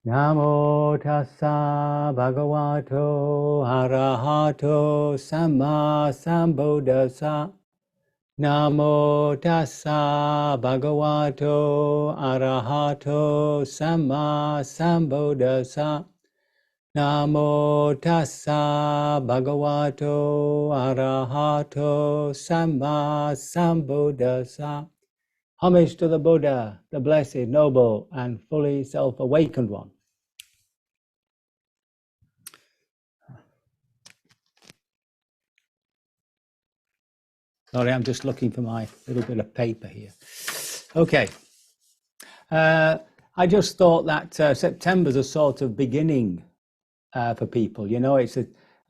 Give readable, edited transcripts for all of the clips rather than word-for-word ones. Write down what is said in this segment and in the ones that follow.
Namo tassa bhagavato arahato samma sambuddhassa. Namo tassa bhagavato arahato samma sambuddhassa. Namo tassa bhagavato arahato samma sambuddhassa. Homage to the Buddha, the blessed, noble, and fully self-awakened one. Sorry, I'm just looking for my little bit of paper here. Okay. I just thought that September's a sort of beginning for people. You know, it's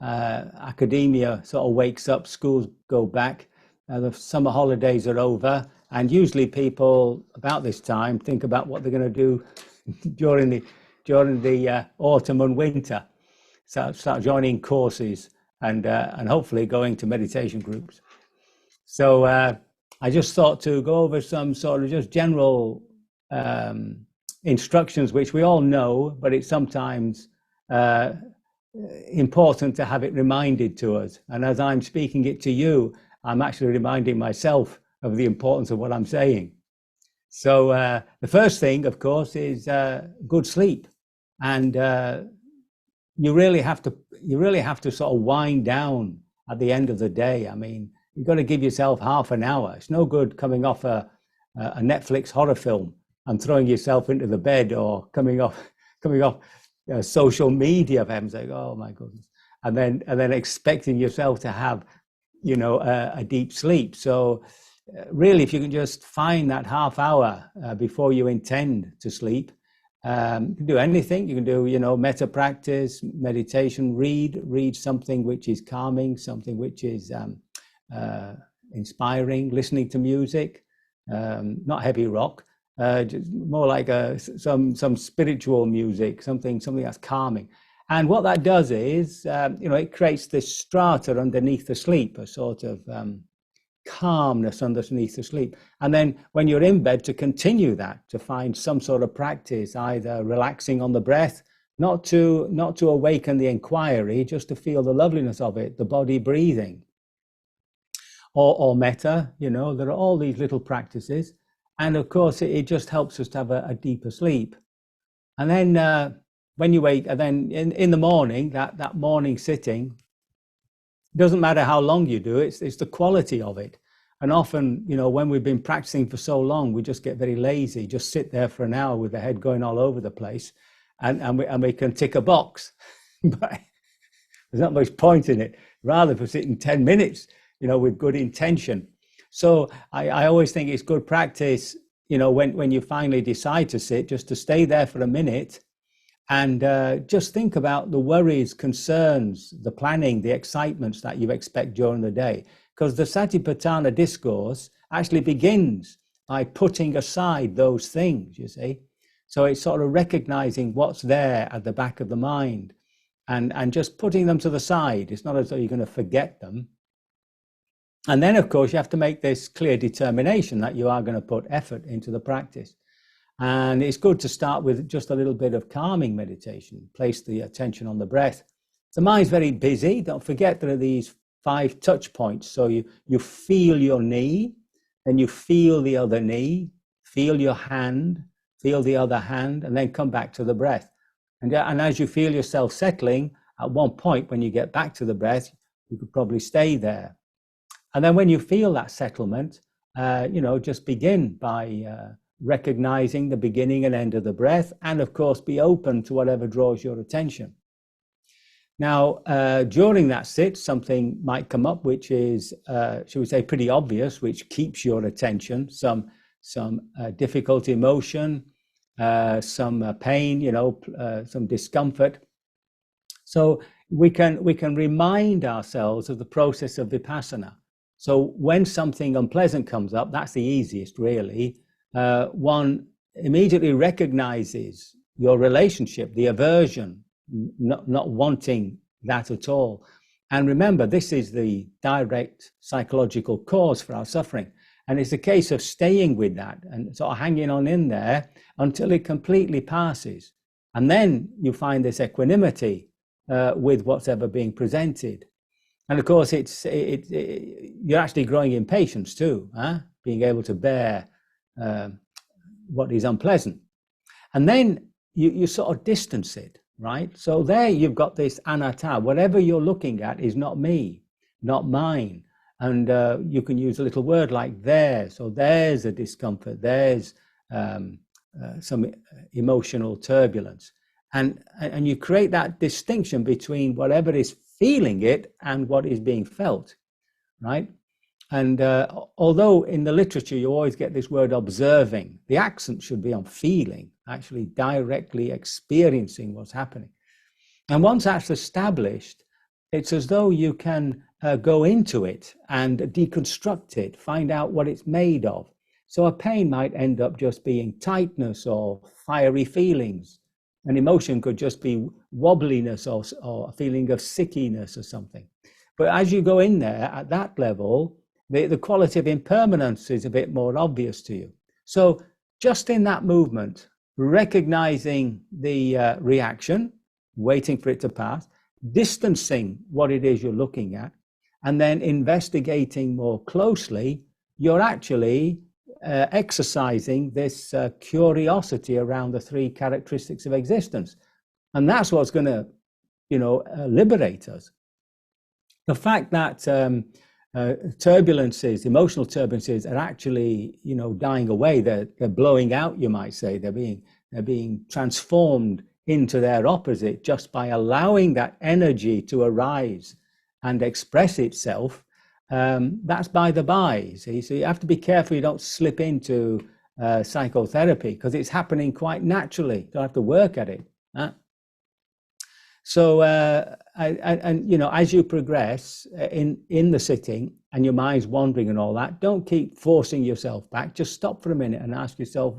academia sort of wakes up, schools go back, the summer holidays are over, and usually people about this time think about what they're going to do during the autumn and winter. So start joining courses and hopefully going to meditation groups. So I just thought to go over some sort of just general instructions, which we all know, but it's sometimes important to have it reminded to us. And as I'm speaking it to you, I'm actually reminding myself of the importance of what I'm saying. So the first thing, of course, is good sleep. And you really have to sort of wind down at the end of the day. I mean, you've got to give yourself half an hour. It's no good coming off a Netflix horror film and throwing yourself into the bed, or coming off social media, for heaven's sake. Oh my goodness! And then expecting yourself to have, you know, a deep sleep. So really, if you can just find that half hour before you intend to sleep, you can do anything. You can do, you know, metta practice, meditation, read something which is calming, something which is inspiring, listening to music, not heavy rock, just more like some spiritual music, something that's calming. And what that does is, you know, it creates this strata underneath the sleep, a sort of calmness underneath the sleep. And then when you're in bed, to continue that, to find some sort of practice, either relaxing on the breath, not to awaken the inquiry, just to feel the loveliness of it, the body breathing, or metta. You know, there are all these little practices. And of course, it just helps us to have a deeper sleep. And then when you wake, and then in the morning, that morning sitting, doesn't matter how long you do it, it's the quality of it. And often, you know, when we've been practicing for so long, we just get very lazy, just sit there for an hour with the head going all over the place, and we can tick a box. But there's not much point in it. Rather, for sitting 10 minutes, you know, with good intention. So I always think it's good practice, you know, when you finally decide to sit, just to stay there for a minute and just think about the worries, concerns, the planning, the excitements that you expect during the day. Because the Satipatthana discourse actually begins by putting aside those things, you see. So it's sort of recognizing what's there at the back of the mind and just putting them to the side. It's not as though you're going to forget them. And then, of course, you have to make this clear determination that you are going to put effort into the practice. And it's good to start with just a little bit of calming meditation. Place the attention on the breath. The mind's very busy. Don't forget there are these 5 touch points. So you feel your knee, then you feel the other knee, feel your hand, feel the other hand, and then come back to the breath. And as you feel yourself settling, at one point when you get back to the breath, you could probably stay there. And then when you feel that settlement, you know, just begin by recognizing the beginning and end of the breath, and of course be open to whatever draws your attention. Now, during that sit, something might come up which is, should we say, pretty obvious, which keeps your attention, some difficult emotion, some pain, you know, some discomfort. So we can remind ourselves of the process of vipassana. So when something unpleasant comes up, that's the easiest, really. One immediately recognizes your relationship, the aversion, not wanting that at all. And remember, this is the direct psychological cause for our suffering. And it's a case of staying with that and sort of hanging on in there until it completely passes. And then you find this equanimity with what's ever being presented. And of course, you're actually growing in patience too, being able to bear what is unpleasant. And then you sort of distance it, right? So there you've got this anatta. Whatever you're looking at is not me, not mine. And you can use a little word like there. So there's a discomfort. There's some emotional turbulence. And you create that distinction between whatever is feeling it and what is being felt, right? And although in the literature you always get this word observing, the accent should be on feeling, actually directly experiencing what's happening. And once that's established, it's as though you can go into it and deconstruct it, find out what it's made of. So a pain might end up just being tightness or fiery feelings. An emotion could just be wobbliness or a feeling of sickiness or something. But as you go in there at that level, the quality of impermanence is a bit more obvious to you. So just in that movement, recognizing the reaction, waiting for it to pass, distancing what it is you're looking at, and then investigating more closely, you're actually exercising this curiosity around the three characteristics of existence. And that's what's going to, liberate us. The fact that turbulences, emotional turbulences are actually, dying away. They're blowing out, you might say. They're being transformed into their opposite just by allowing that energy to arise and express itself. That's by the by. So you have to be careful you don't slip into psychotherapy, because it's happening quite naturally. You don't have to work at it. So, as you progress in the sitting and your mind's wandering and all that, don't keep forcing yourself back. Just stop for a minute and ask yourself,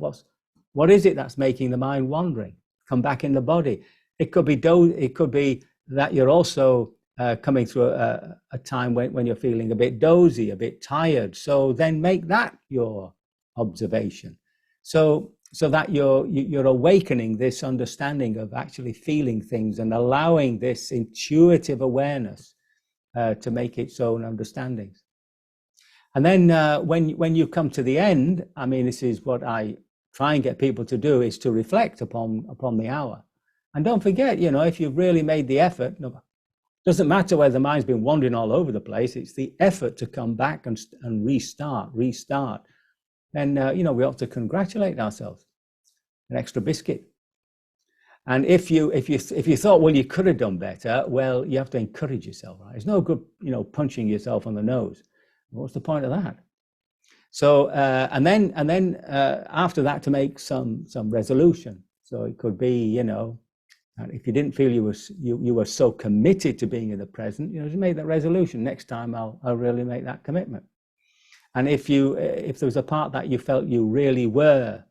what is it that's making the mind wandering? Come back in the body. It could be that you're also coming through a time when you're feeling a bit dozy, a bit tired. So then make that your observation. So that you're awakening this understanding of actually feeling things and allowing this intuitive awareness to make its own understandings. And then when you come to the end, I mean, this is what I try and get people to do, is to reflect upon the hour. And don't forget, if you've really made the effort, doesn't matter whether the mind's been wandering all over the place, it's the effort to come back and restart. Then, we ought to congratulate ourselves. An extra biscuit. And if you thought, well, you could have done better, well, you have to encourage yourself, right? It's no good, punching yourself on the nose. What's the point of that? So, and then after that, to make some resolution. So it could be, if you didn't feel you were so committed to being in the present, just make that resolution. Next time, I'll really make that commitment. And if there was a part that you felt you really were,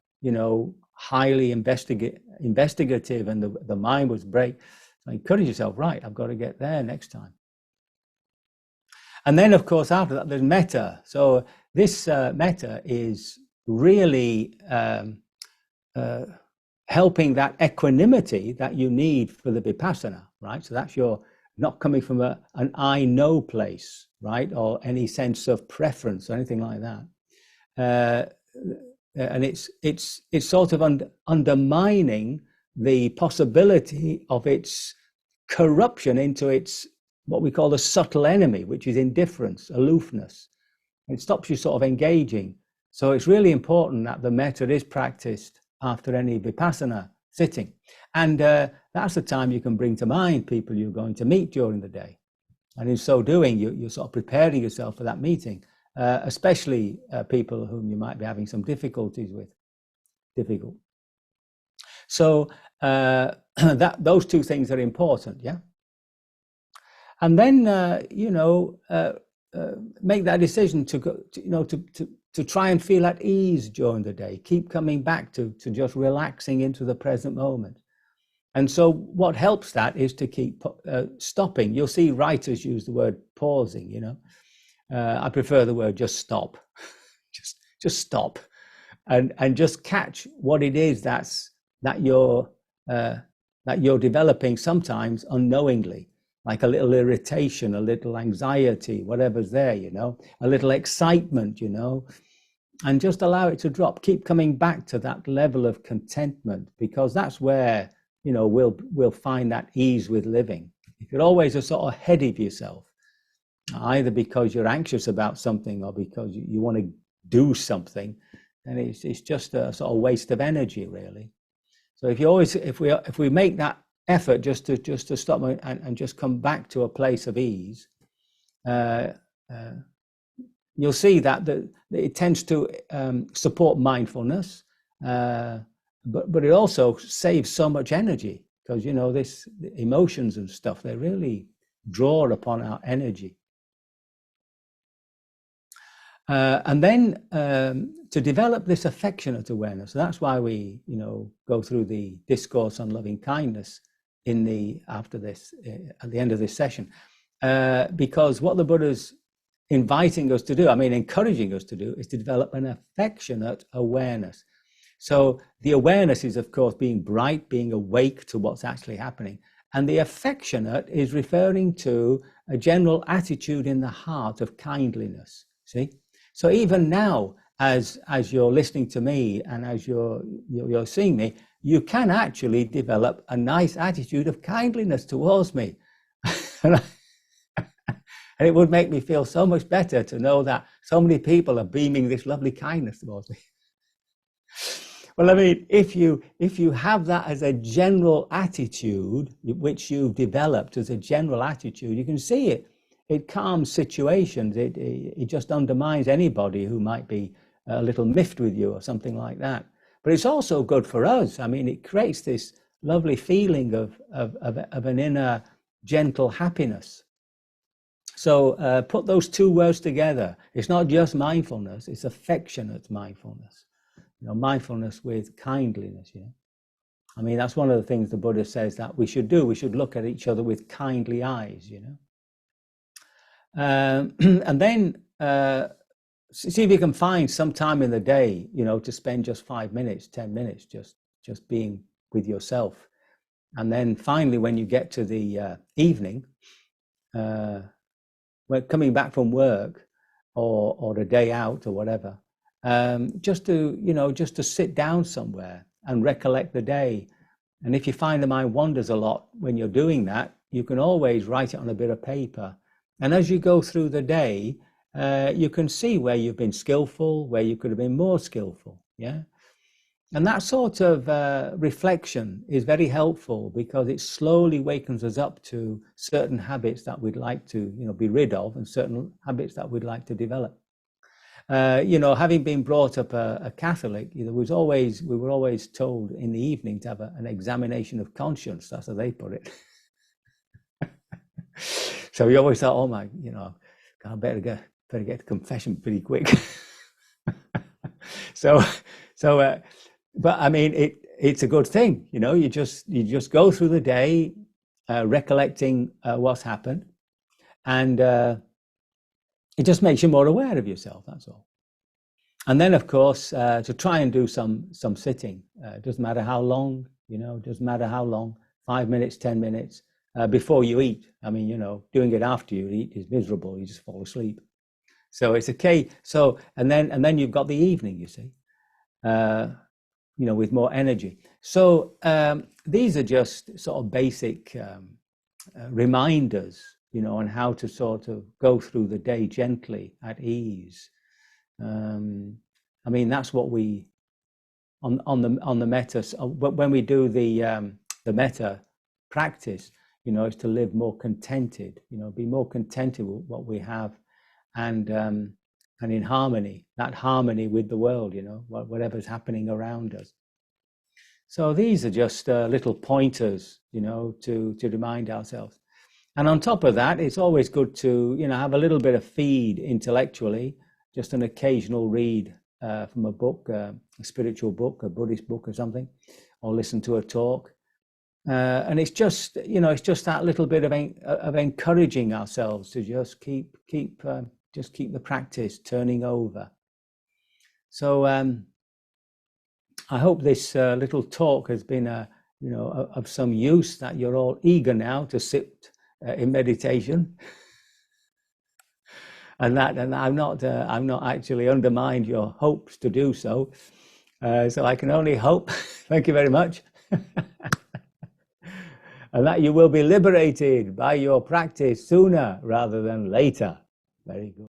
highly investigative and the mind was break, encourage yourself, right, I've got to get there next time. And then, of course, after that, there's metta. So this metta is really helping that equanimity that you need for the vipassana, right? So that's your not coming from an I know place, right? Or any sense of preference or anything like that. And it's sort of undermining the possibility of its corruption into its what we call the subtle enemy, which is indifference, aloofness. It stops you sort of engaging. So it's really important that the metta is practiced after any vipassana sitting. And that's the time you can bring to mind people you're going to meet during the day. And in so doing, you're sort of preparing yourself for that meeting, especially people whom you might be having some difficulties with. So those two things are important, yeah? And then, make that decision to go, to try and feel at ease during the day. Keep coming back to just relaxing into the present moment. And so what helps that is to keep stopping. You'll see writers use the word pausing, I prefer the word just stop. just stop and just catch what it is that you're that you're developing sometimes unknowingly, like a little irritation, a little anxiety, whatever's there, a little excitement, and just allow it to drop. Keep coming back to that level of contentment, because that's where, we'll find that ease with living. If you're always a sort of ahead of yourself, either because you're anxious about something or because you want to do something, then it's just a sort of waste of energy, really. So if we make that effort just to stop and just come back to a place of ease, you'll see that it tends to support mindfulness, but it also saves so much energy, because this emotions and stuff, they really draw upon our energy. And then to develop this affectionate awareness, so that's why we, go through the discourse on loving kindness at the end of this session, because what the Buddha's inviting us to do, encouraging us to do, is to develop an affectionate awareness. So the awareness is, of course, being bright, being awake to what's actually happening. And the affectionate is referring to a general attitude in the heart of kindliness. See? So even now, as you're listening to me and as you're seeing me, you can actually develop a nice attitude of kindliness towards me. And it would make me feel so much better to know that so many people are beaming this lovely kindness towards me. Well, if you have that as a general attitude, which you've developed as a general attitude, you can see it. It calms situations. It just undermines anybody who might be a little miffed with you or something like that. But it's also good for us. It creates this lovely feeling of an inner gentle happiness. So put those two words together. It's not just mindfulness, it's affectionate mindfulness. Mindfulness with kindliness. That's one of the things the Buddha says that we should do. We should look at each other with kindly eyes. And then see if you can find some time in the day, to spend just 5 minutes, 10 minutes, just being with yourself. And then finally, when you get to the evening, when coming back from work or a day out or whatever, just to sit down somewhere and recollect the day. And if you find the mind wanders a lot when you're doing that, you can always write it on a bit of paper. And as you go through the day, you can see where you've been skillful, where you could have been more skillful. Yeah. And that sort of reflection is very helpful, because it slowly wakens us up to certain habits that we'd like to, be rid of, and certain habits that we'd like to develop. Having been brought up a Catholic, we were always told in the evening to have an examination of conscience. That's how they put it. So we always thought, oh my, I better get to confession pretty quick. But it's a good thing, you just go through the day, recollecting what's happened, and it just makes you more aware of yourself. That's all. And then, of course, to try and do some sitting. Doesn't matter how long, doesn't matter how long. 5 minutes, 10 minutes before you eat. Doing it after you eat is miserable. You just fall asleep. So it's okay. So and then you've got the evening. You see, with more energy. So these are just sort of basic reminders, on how to sort of go through the day gently, at ease. That's what we on the metta. When we do the metta practice, is to live more contented. Be more contented with what we have, and in harmony. That harmony with the world. Whatever's happening around us. So these are just little pointers, to remind ourselves. And on top of that, it's always good to, have a little bit of feed intellectually, just an occasional read from a book, a spiritual book, a Buddhist book or something, or listen to a talk. And it's just, that little bit of encouraging ourselves to just keep the practice turning over. So I hope this little talk has been a of some use, that you're all eager now to sit in meditation, and I'm not actually undermined your hopes to do so. So I can only hope. Thank you very much. And that you will be liberated by your practice sooner rather than later. Very good.